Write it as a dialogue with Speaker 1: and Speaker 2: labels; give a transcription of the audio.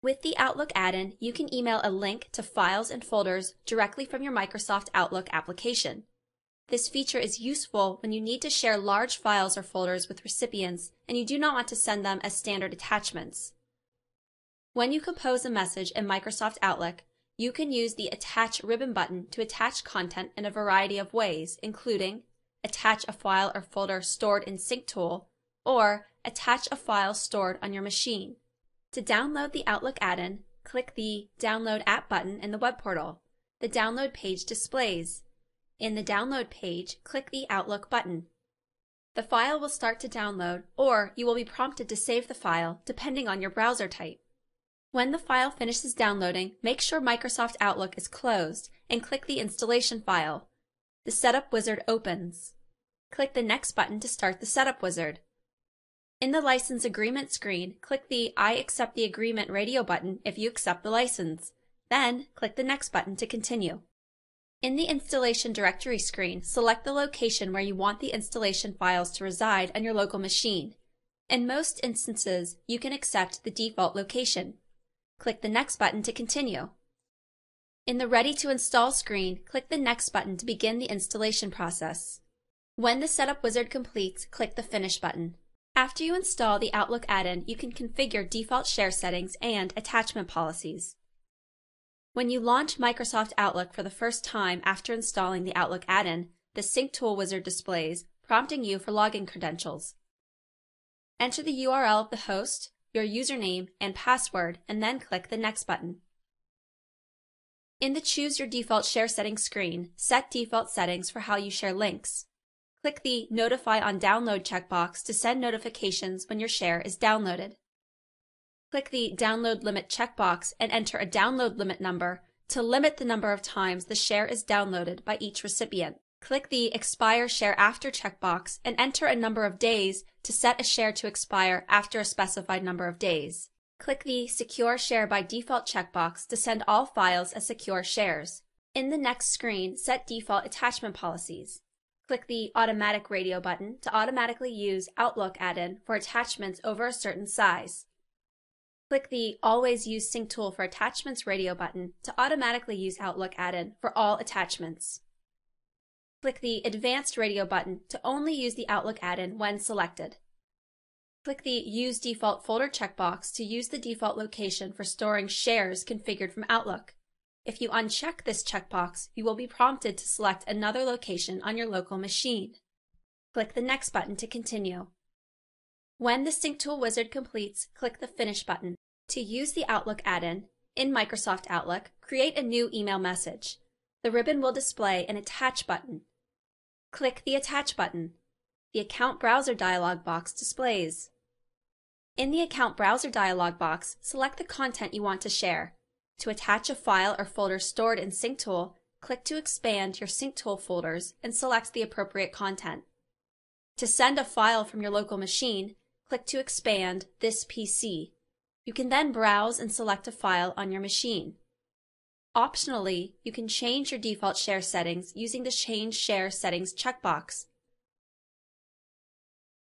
Speaker 1: With the Outlook add-in, you can email a link to files and folders directly from your Microsoft Outlook application. This feature is useful when you need to share large files or folders with recipients and you do not want to send them as standard attachments. When you compose a message in Microsoft Outlook, you can use the Attach ribbon button to attach content in a variety of ways, including attach a file or folder stored in SyncTool, or attach a file stored on your machine. To download the Outlook add-in, click the Download App button in the web portal. The download page displays. In the download page, click the Outlook button. The file will start to download, or you will be prompted to save the file, depending on your browser type. When the file finishes downloading, make sure Microsoft Outlook is closed and click the installation file. The Setup Wizard opens. Click the Next button to start the Setup Wizard. In the License Agreement screen, click the I accept the agreement radio button if you accept the license. Then, click the Next button to continue. In the Installation Directory screen, select the location where you want the installation files to reside on your local machine. In most instances, you can accept the default location. Click the Next button to continue. In the Ready to Install screen, click the Next button to begin the installation process. When the Setup Wizard completes, click the Finish button. After you install the Outlook add-in, you can configure default share settings and attachment policies. When you launch Microsoft Outlook for the first time after installing the Outlook add-in, the SyncTool wizard displays, prompting you for login credentials. Enter the URL of the host, your username, and password, and then click the Next button. In the Choose Your Default Share Settings screen, set default settings for how you share links. Click the Notify on Download checkbox to send notifications when your share is downloaded. Click the Download Limit checkbox and enter a download limit number to limit the number of times the share is downloaded by each recipient. Click the Expire Share After checkbox and enter a number of days to set a share to expire after a specified number of days. Click the Secure Share by Default checkbox to send all files as secure shares. In the next screen, set default attachment policies. Click the Automatic Radio button to automatically use Outlook add-in for attachments over a certain size. Click the Always Use SyncTool for Attachments radio button to automatically use Outlook add-in for all attachments. Click the Advanced Radio button to only use the Outlook add-in when selected. Click the Use Default Folder checkbox to use the default location for storing shares configured from Outlook. If you uncheck this checkbox, you will be prompted to select another location on your local machine. Click the Next button to continue. When the SyncTool wizard completes, click the Finish button. To use the Outlook add-in, in Microsoft Outlook, create a new email message. The ribbon will display an Attach button. Click the Attach button. The Account Browser dialog box displays. In the Account Browser dialog box, select the content you want to share. To attach a file or folder stored in SyncTool, click to expand your SyncTool folders and select the appropriate content. To send a file from your local machine, click to expand This PC. You can then browse and select a file on your machine. Optionally, you can change your default share settings using the Change Share Settings checkbox.